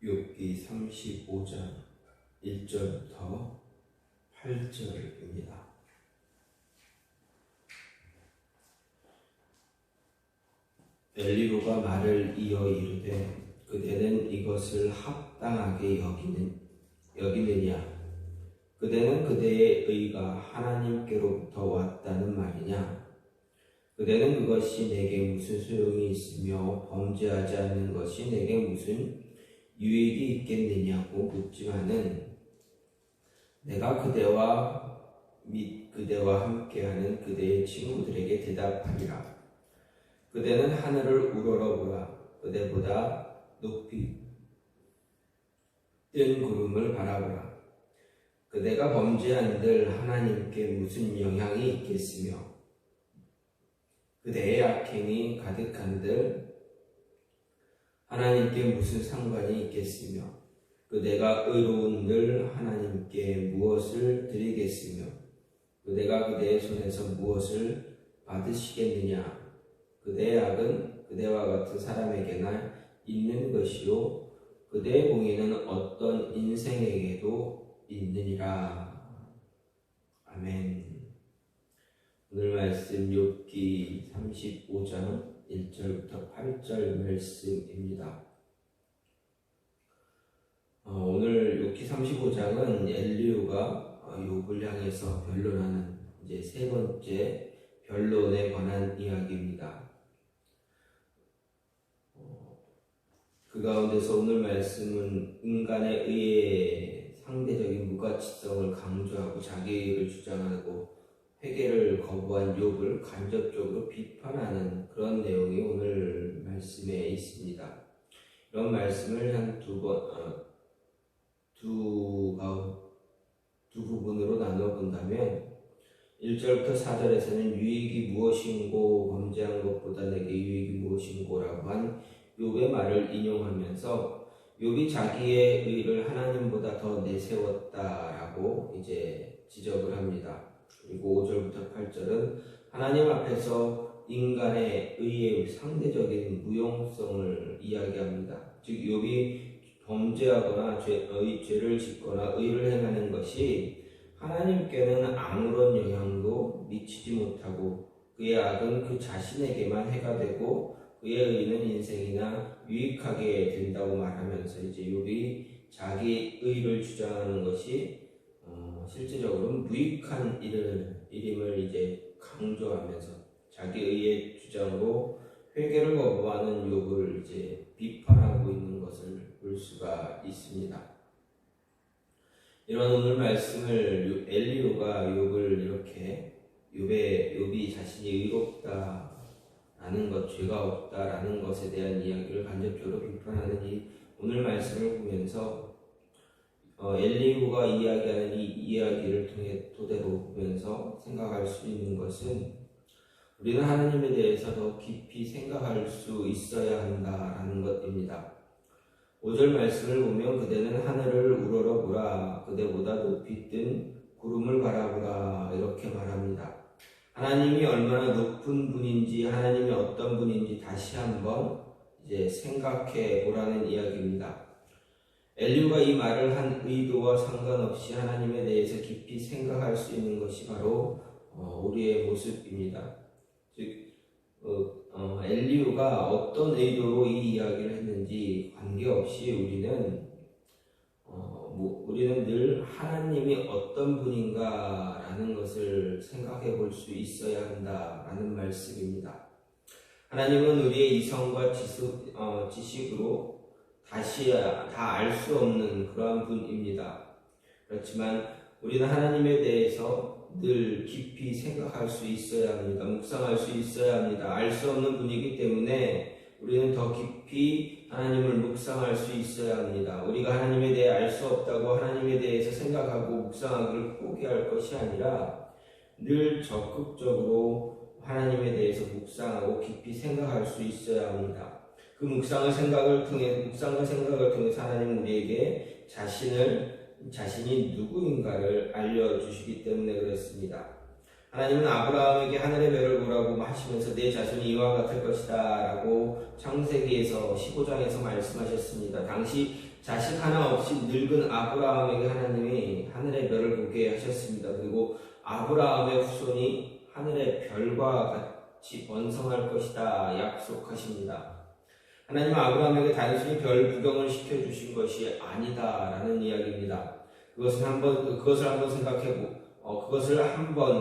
욥기 35장 1절부터 8절입니다. 엘리후가 말을 이어 이르되 그대는 이것을 합당하게 여기느냐? 그대는 그대의 의가 하나님께로부터 왔다는 말이냐? 그대는 그것이 내게 무슨 소용이 있으며 범죄하지 않는 것이 내게 무슨 유익이 있겠느냐고 묻지만은 내가 그대와 함께하는 그대의 친구들에게 대답하리라. 그대는 하늘을 우러러보라. 그대보다 높이 뜬 구름을 바라보라. 그대가 범죄한들 하나님께 무슨 영향이 있겠으며 그대의 악행이 가득한들 하나님께 무슨 상관이 있겠으며 그대가 의로운들 하나님께 무엇을 드리겠으며 그대가 그대의 손에서 무엇을 받으시겠느냐? 그대의 악은 그대와 같은 사람에게나 있는 것이요 그대의 공의는 어떤 인생에게도 있느니라. 아멘. 오늘 말씀 욥기 35장 1절부터 8절 말씀입니다. 오늘 욥기 35장은 엘리후가 욥을 향해서 변론하는 이제 세 번째 변론에 관한 이야기입니다. 그 가운데서 오늘 말씀은 인간의 의의 상대적인 무가치성을 강조하고 자기를 주장하고 회개를 거부한 욥을 간접적으로 비판하는 그런 내용이 오늘 말씀에 있습니다. 이런 말씀을 한 두 부분으로 나눠 본다면 1절부터 4절에서는 유익이 무엇인고 범죄한 것보다 내게 유익이 무엇인고라고 한 욥의 말을 인용하면서 욥이 자기의 의를 하나님보다 더 내세웠다라고 이제 지적을 합니다. 그리고 5절부터 8절은 하나님 앞에서 인간의 의의 상대적인 무용성을 이야기합니다. 즉 욥이 범죄하거나 죄를 짓거나 의를 행하는 것이 하나님께는 아무런 영향도 미치지 못하고 그의 악은 그 자신에게만 해가 되고 그의 의는 인생이나 유익하게 된다고 말하면서 이제 욥이 자기 의를 주장하는 것이 실제적으로 무익한 일임을 이제 강조하면서 자기 의의 주장으로 회개를 거부하는 욥을 이제 비판하고 있는 것을 볼 수가 있습니다. 이런 오늘 말씀을 엘리후가 욥을 이렇게 욥이 자신이 의롭다라는 것, 죄가 없다라는 것에 대한 이야기를 간접적으로 비판하는 이 오늘 말씀을 보면서 엘리후가 이야기하는 이 이야기를 통해 토대로 보면서 생각할 수 있는 것은 우리는 하나님에 대해서 더 깊이 생각할 수 있어야 한다라는 것입니다. 5절 말씀을 보면 그대는 하늘을 우러러보라. 그대보다 높이 뜬 구름을 바라보라. 이렇게 말합니다. 하나님이 얼마나 높은 분인지 하나님이 어떤 분인지 다시 한번 이제 생각해 보라는 이야기입니다. 엘리후가 이 말을 한 의도와 상관없이 하나님에 대해서 깊이 생각할 수 있는 것이 바로 우리의 모습입니다. 즉 엘리후가 어떤 의도로 이 이야기를 했는지 관계없이 우리는 늘 하나님이 어떤 분인가라는 것을 생각해 볼 수 있어야 한다라는 말씀입니다. 하나님은 우리의 이성과 지식으로 다시 다 알 수 없는 그러한 분입니다. 그렇지만 우리는 하나님에 대해서 늘 깊이 생각할 수 있어야 합니다. 묵상할 수 있어야 합니다. 알 수 없는 분이기 때문에 우리는 더 깊이 하나님을 묵상할 수 있어야 합니다. 우리가 하나님에 대해 알 수 없다고 하나님에 대해서 생각하고 묵상하기를 포기할 것이 아니라 늘 적극적으로 하나님에 대해서 묵상하고 깊이 생각할 수 있어야 합니다. 그 묵상과 생각을 통해서 하나님은 우리에게 자신이 누구인가를 알려주시기 때문에 그렇습니다. 하나님은 아브라함에게 하늘의 별을 보라고 하시면서 내 자손이 이와 같을 것이다 라고 창세기에서 15장에서 말씀하셨습니다. 당시 자식 하나 없이 늙은 아브라함에게 하나님이 하늘의 별을 보게 하셨습니다. 그리고 아브라함의 후손이 하늘의 별과 같이 번성할 것이다 약속하십니다. 하나님은 아브라함에게 단순히 별 구경을 시켜주신 것이 아니다라는 이야기입니다. 그것을 한번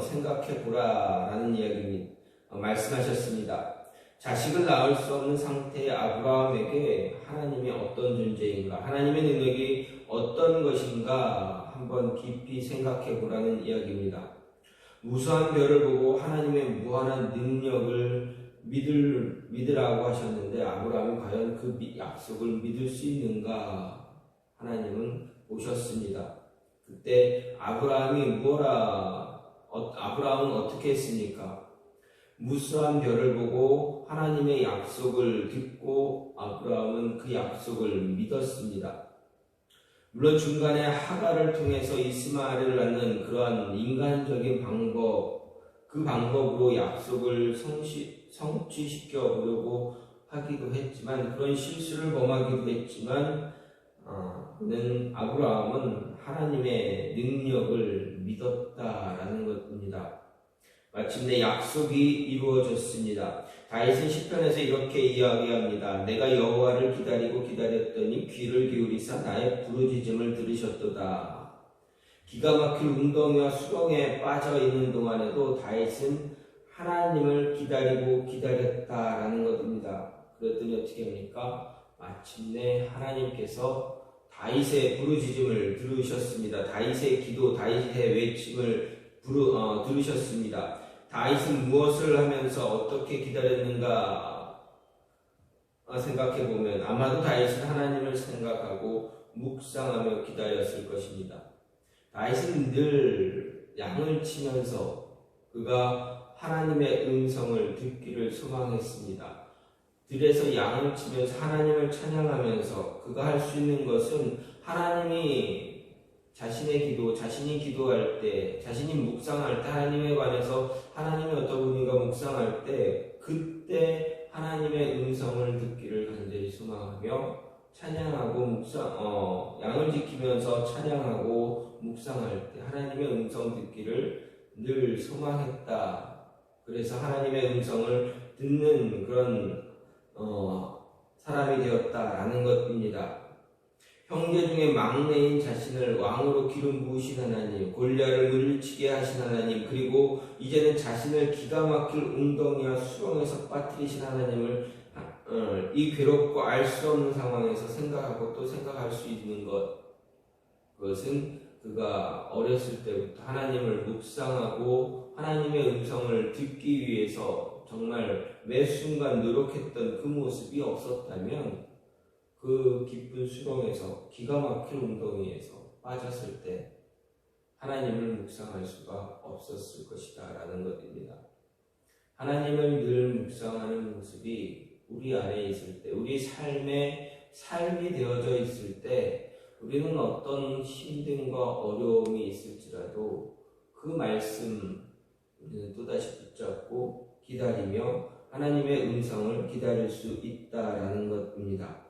생각해 보라라는 이야기입니다. 말씀하셨습니다. 자식을 낳을 수 없는 상태의 아브라함에게 하나님이 어떤 존재인가, 하나님의 능력이 어떤 것인가 한번 깊이 생각해 보라는 이야기입니다. 무수한 별을 보고 하나님의 무한한 능력을 믿으라고 하셨는데 아브라함이 과연 그 약속을 믿을 수 있는가 하나님은 보셨습니다. 그때 아브라함은 어떻게 했습니까? 무수한 별을 보고 하나님의 약속을 듣고 아브라함은 그 약속을 믿었습니다. 물론 중간에 하갈을 통해서 이스마엘을 낳는 그러한 인간적인 그 방법으로 약속을 성취시켜 보려고 하기도 했지만, 그런 실수를 범하기도 했지만, 아브라함은 하나님의 능력을 믿었다라는 것입니다. 마침내 약속이 이루어졌습니다. 다윗은 시편에서 이렇게 이야기합니다. 내가 여호와를 기다리고 기다렸더니 귀를 기울이사 나의 부르짖음을 들으셨도다. 기가 막힐 웅덩이와 수렁에 빠져 있는 동안에도 다윗은 하나님을 기다리고 기다렸다라는 것입니다. 그랬더니 어떻게 합니까? 마침내 하나님께서 다윗의 부르짖음을 들으셨습니다. 다윗의 기도, 다윗의 외침을 들으셨습니다. 다윗은 무엇을 하면서 어떻게 기다렸는가 생각해보면 아마도 다윗은 하나님을 생각하고 묵상하며 기다렸을 것입니다. 다윗은 늘 양을 치면서 그가 하나님의 음성을 듣기를 소망했습니다. 들에서 양을 치면서 하나님을 찬양하면서 그가 할 수 있는 것은 하나님이 자신이 기도할 때, 자신이 묵상할 때, 하나님에 관해서 하나님이 어떤 분인가 묵상할 때, 그때 하나님의 음성을 듣기를 간절히 소망하며 찬양하고 양을 지키면서 찬양하고 묵상할 때 하나님의 음성 듣기를 늘 소망했다. 그래서 하나님의 음성을 듣는 그런 사람이 되었다라는 것입니다. 형제 중에 막내인 자신을 왕으로 기름 부으신 하나님, 골리앗을 물리치게 하신 하나님, 그리고 이제는 자신을 기가 막힐 웅덩이와 수렁에서 빠뜨리신 하나님을 이 괴롭고 알 수 없는 상황에서 생각하고 또 생각할 수 있는 그것은 그가 어렸을 때부터 하나님을 묵상하고 하나님의 음성을 듣기 위해서 정말 매 순간 노력했던 그 모습이 없었다면 그 깊은 수렁에서, 기가 막힐 웅덩이에서 빠졌을 때 하나님을 묵상할 수가 없었을 것이다 라는 것입니다. 하나님을 늘 묵상하는 모습이 우리 안에 있을 때, 우리 삶이 되어져 있을 때 우리는 어떤 힘듦과 어려움이 있을지라도 그 말씀 우리는 또다시 붙잡고 기다리며 하나님의 음성을 기다릴 수 있다라는 것입니다.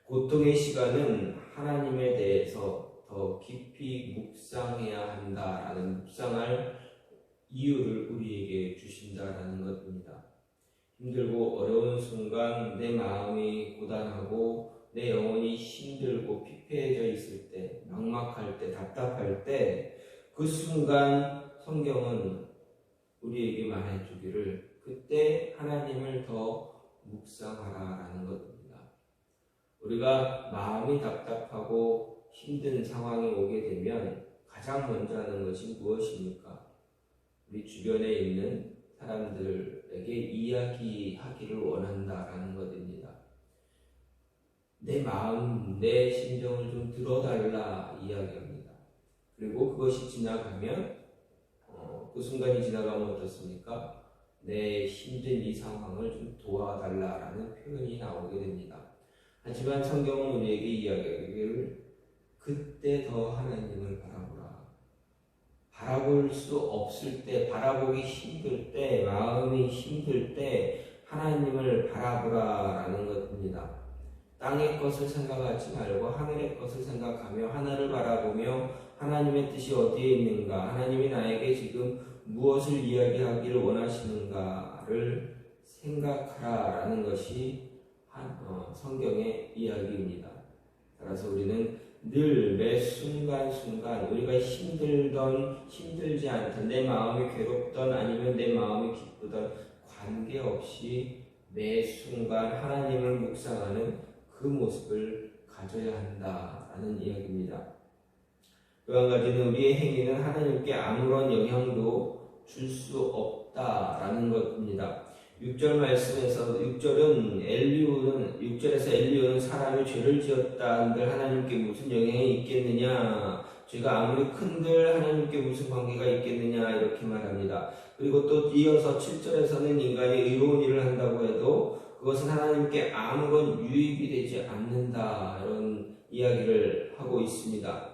고통의 시간은 하나님에 대해서 더 깊이 묵상해야 한다라는, 묵상할 이유를 우리에게 주신다라는 것입니다. 힘들고 어려운 순간 내 마음이 고단하고 내 영혼이 힘들고 피폐해져 있을 때, 막막할 때, 답답할 때, 그 순간 성경은 우리에게 말해주기를 그때 하나님을 더 묵상하라라는 것입니다. 우리가 마음이 답답하고 힘든 상황이 오게 되면 가장 먼저 하는 것이 무엇입니까? 우리 주변에 있는 사람들에게 이야기하기를 원한다라는 것입니다. 내 마음, 내 심정을 좀 들어달라 이야기합니다. 그리고 그것이 지나가면 그 순간이 지나가면 어떻습니까? 내 힘든 이 상황을 좀 도와달라라는 표현이 나오게 됩니다. 하지만 성경은 우리에게 이야기하기를 그때 더 하나님을 바라보라. 바라볼 수 없을 때, 바라보기 힘들 때, 마음이 힘들 때 하나님을 바라보라라는 것입니다. 땅의 것을 생각하지 말고 하늘의 것을 생각하며 하늘을 바라보며 하나님의 뜻이 어디에 있는가, 하나님이 나에게 지금 무엇을 이야기하기를 원하시는가를 생각하라라는 것이 성경의 이야기입니다. 따라서 우리는 늘 매 순간순간 우리가 힘들지 않던, 내 마음이 괴롭던 아니면 내 마음이 기쁘던 관계없이 매 순간 하나님을 묵상하는 그 모습을 가져야 한다라는 이야기입니다. 또 한 가지는 우리의 행위는 하나님께 아무런 영향도 줄 수 없다라는 것입니다. 6절 말씀에서 6절에서 엘리후는 사람이 죄를 지었다 한들 하나님께 무슨 영향이 있겠느냐, 죄가 아무리 큰들 하나님께 무슨 관계가 있겠느냐 이렇게 말합니다. 그리고 또 이어서 7절에서는 인간이 의로운 일을 한다고 해도 그것은 하나님께 아무런 유익이 되지 않는다 이런 이야기를 하고 있습니다.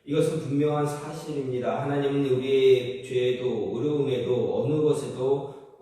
이것은 분명한 사실입니다. 하나님은 우리의 죄에도 어려움에도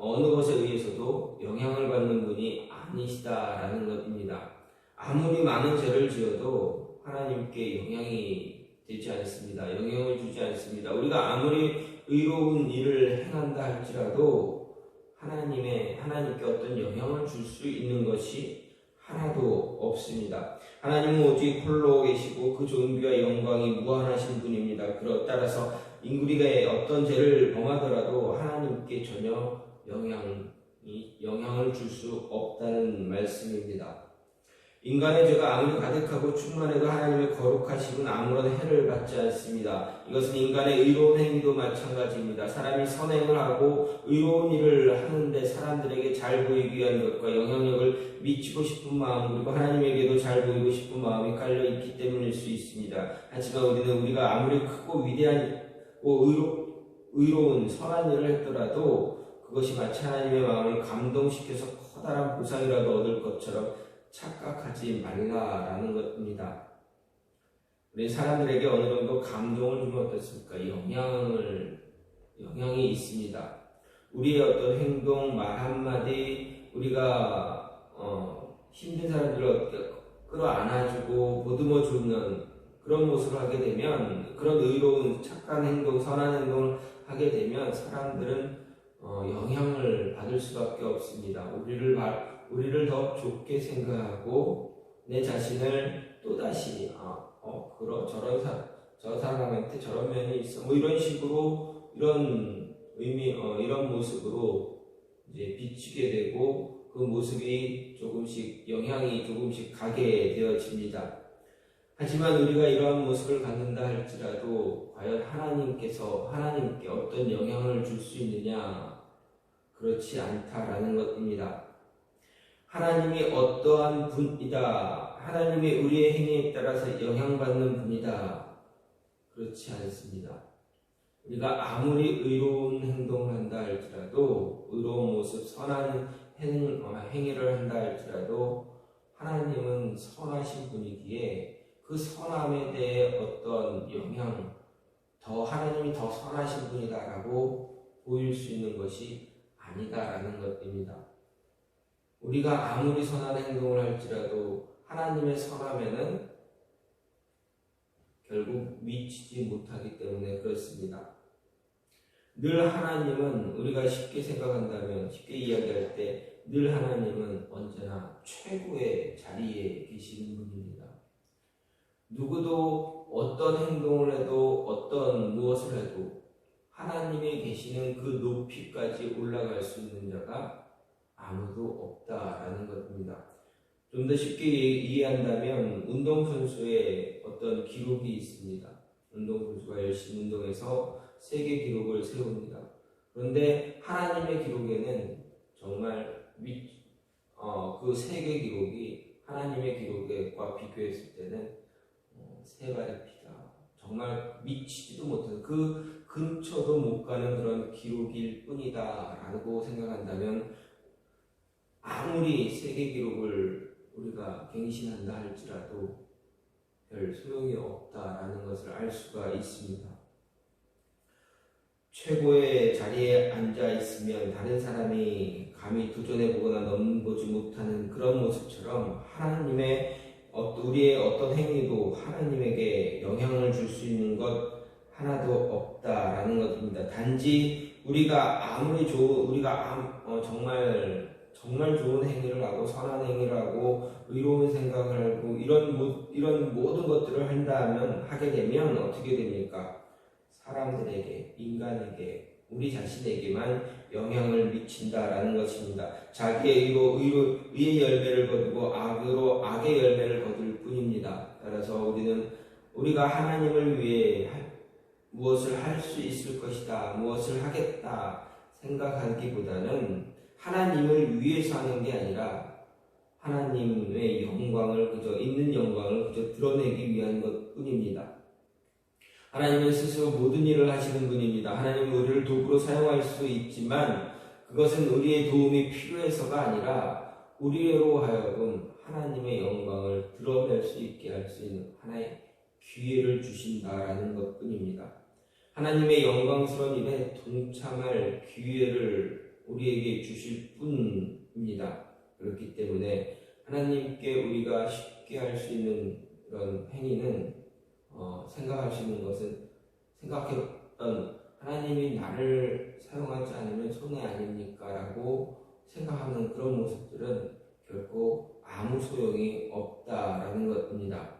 어느 것에 의해서도 영향을 받는 분이 아니시다라는 것입니다. 아무리 많은 죄를 지어도 하나님께 영향이 되지 않습니다. 영향을 주지 않습니다. 우리가 아무리 의로운 일을 행한다 할지라도 하나님께 어떤 영향을 줄 수 있는 것이 하나도 없습니다. 하나님은 오직 홀로 계시고 그 존귀와 영광이 무한하신 분입니다. 따라서 우리가 어떤 죄를 범하더라도 하나님께 전혀 영향을 줄 수 없다는 말씀입니다. 인간의 죄가 아무리 가득하고 충만해도 하나님의 거룩하심은 아무런 해를 받지 않습니다. 이것은 인간의 의로운 행위도 마찬가지입니다. 사람이 선행을 하고 의로운 일을 하는데 사람들에게 잘 보이기 위한 것과 영향력을 미치고 싶은 마음, 그리고 하나님에게도 잘 보이고 싶은 마음이 깔려 있기 때문일 수 있습니다. 하지만 우리가 아무리 크고 위대한 의로운 선한 일을 했더라도 그것이 마치 하나님의 마음을 감동시켜서 커다란 보상이라도 얻을 것처럼 착각하지 말라라는 것입니다. 우리 사람들에게 어느 정도 감동을 주면 어떻습니까? 영향이 있습니다. 우리의 어떤 행동, 말 한마디, 우리가 힘든 사람들을 끌어안아주고 보듬어주는 그런 모습을 하게 되면, 그런 의로운 착한 행동, 선한 행동을 하게 되면 사람들은 영향을 받을 수밖에 없습니다. 우리를 더 좋게 생각하고 내 자신을 또다시 저 사람한테 저런 면이 있어 이런 식으로 이런 모습으로 이제 비추게 되고 그 모습이 영향이 조금씩 가게 되어집니다. 하지만 우리가 이러한 모습을 갖는다 할지라도 과연 하나님께 어떤 영향을 줄 수 있느냐? 그렇지 않다라는 것입니다. 하나님이 어떠한 분이다, 하나님이 우리의 행위에 따라서 영향받는 분이다, 그렇지 않습니다. 우리가 아무리 의로운 행동을 한다 할지라도, 의로운 모습, 선한 행위를 한다 할지라도 하나님은 선하신 분이기에 그 선함에 대해 어떤 하나님이 더 선하신 분이다라고 보일 수 있는 것이 아니다라는 것입니다. 우리가 아무리 선한 행동을 할지라도 하나님의 선함에는 결국 미치지 못하기 때문에 그렇습니다. 늘 하나님은 우리가 쉽게 이야기할 때 늘 하나님은 언제나 최고의 자리에 계시는 분입니다. 누구도 어떤 행동을 해도 어떤 무엇을 해도 하나님이 계시는 그 높이까지 올라갈 수 있는 자가 아무도 없다라는 것입니다. 좀 더 쉽게 이해한다면 운동선수의 어떤 기록이 있습니다. 운동선수가 열심히 운동해서 세계 기록을 세웁니다. 그런데 하나님의 기록에는 정말 그 세계 기록이 하나님의 기록과 비교했을 때는 세 발의 피다. 정말 미치지도 못하는, 그 근처도 못 가는 그런 기록일 뿐이다 라고 생각한다면 아무리 세계 기록을 우리가 갱신한다 할지라도 별 소용이 없다라는 것을 알 수가 있습니다. 최고의 자리에 앉아 있으면 다른 사람이 감히 도전해 보거나 넘보지 못하는 그런 모습처럼 우리의 어떤 행위도 하나님에게 영향을 줄 수 있는 것 하나도 없다라는 것입니다. 단지 우리가 정말 좋은 행위를 하고 선한 행위를 하고 의로운 생각을 하고 이런 모든 것들을 하게 되면 어떻게 됩니까? 사람들에게, 인간에게, 우리 자신에게만 영향을 미친다라는 것입니다. 자기의 의의 열매를 거두고 악의 열매를 거둘 뿐입니다. 따라서 우리가 하나님을 위해 무엇을 할 수 있을 것이다, 무엇을 하겠다 생각하기보다는 하나님을 위해서 하는 게 아니라 하나님의 있는 영광을 그저 드러내기 위한 것 뿐입니다. 하나님은 스스로 모든 일을 하시는 분입니다. 하나님은 우리를 도구로 사용할 수 있지만 그것은 우리의 도움이 필요해서가 아니라 우리로 하여금 하나님의 영광을 드러낼 수 있게 할 수 있는 하나의 기회를 주신다라는 것 뿐입니다. 하나님의 영광스러운 일에 동참할 기회를 우리에게 주실 뿐입니다. 그렇기 때문에 하나님께 우리가 쉽게 할 수 있는 그런 행위는 생각했던 하나님이 나를 사용하지 않으면 손해 아닙니까? 라고 생각하는 그런 모습들은 결코 아무 소용이 없다라는 것입니다.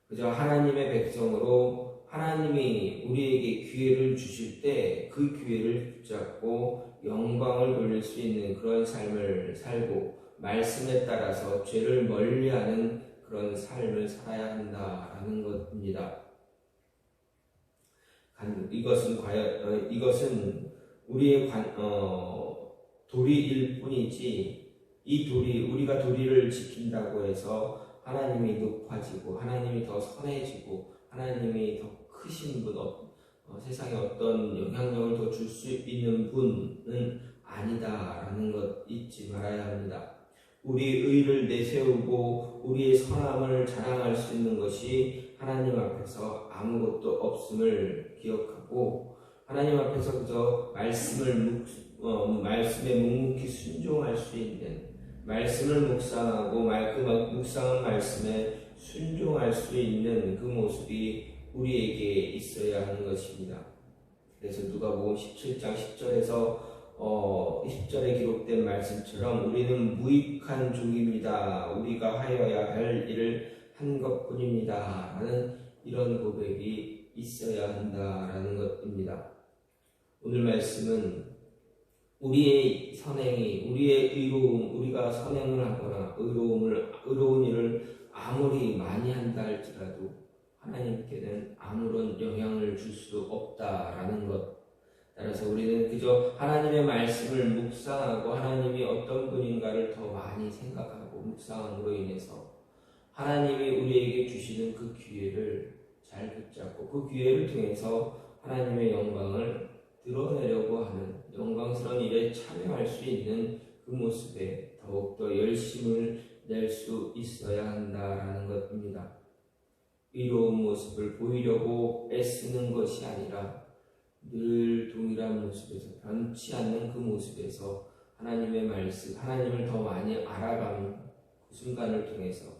그저 하나님의 백성으로 하나님이 우리에게 기회를 주실 때 그 기회를 붙잡고 영광을 돌릴 수 있는 그런 삶을 살고 말씀에 따라서 죄를 멀리하는 그런 삶을 살아야 한다라는 것입니다. 이것은 우리의 도리일 뿐이지 우리가 도리를 지킨다고 해서 하나님이 높아지고 하나님이 더 선해지고 하나님이 더 크신 분, 세상에 어떤 영향력을 더 줄 수 있는 분은 아니다라는 것 잊지 말아야 합니다. 우리의 의를 내세우고 우리의 선함을 자랑할 수 있는 것이 하나님 앞에서 아무것도 없음을 기억하고 하나님 앞에서 그저 말씀에 묵묵히 순종할 수 있는 말씀을 묵상하고 그 묵상한 말씀에 순종할 수 있는 그 모습이 우리에게 있어야 하는 것입니다. 그래서 누가복음 17장 10절에서 10절에 기록된 말씀처럼 우리는 무익한 종입니다. 우리가 하여야 할 일을 한 것뿐입니다. 라는 이런 고백이 있어야 한다라는 것입니다. 오늘 말씀은 우리의 선행이, 우리의 의로움, 우리가 선행을 하거나 의로운 일을 아무리 많이 한다 할지라도 하나님께는 아무런 영향을 줄 수 없다라는 것. 따라서 우리는 그저 하나님의 말씀을 묵상하고 하나님이 어떤 분인가를 더 많이 생각하고 묵상함으로 인해서 하나님이 우리에게 주시는 그 기회를 잘 붙잡고 그 기회를 통해서 하나님의 영광을 드러내려고 하는 영광스러운 일에 참여할 수 있는 그 모습에 더욱더 열심을 낼 수 있어야 한다라는 것입니다. 의로운 모습을 보이려고 애쓰는 것이 아니라 늘 동일한 모습에서 변치 않는 그 모습에서 하나님의 말씀, 하나님을 더 많이 알아가는 그 순간을 통해서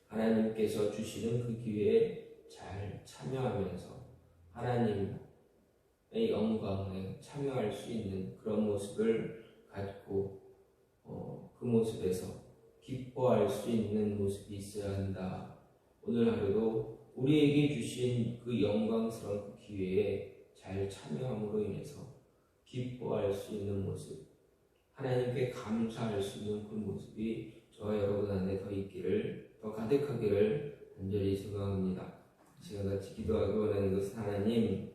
하나님께서 주시는 그 기회에 잘 참여하면서 하나님의 영광에 참여할 수 있는 그런 모습을 갖고 그 모습에서 기뻐할 수 있는 모습이 있어야 한다. 오늘 하루도 우리에게 주신 그 영광스러운 그 기회에 잘 참여함으로 인해서 기뻐할 수 있는 모습, 하나님께 감사할 수 있는 그 모습이 저와 여러분 안에 더 가득하기를 간절히 소망합니다. 시간같이 기도하기 원하는 것은 하나님,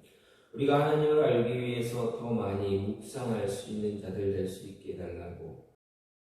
우리가 하나님을 알기 위해서 더 많이 묵상할 수 있는 자들 될 수 있게 해달라고,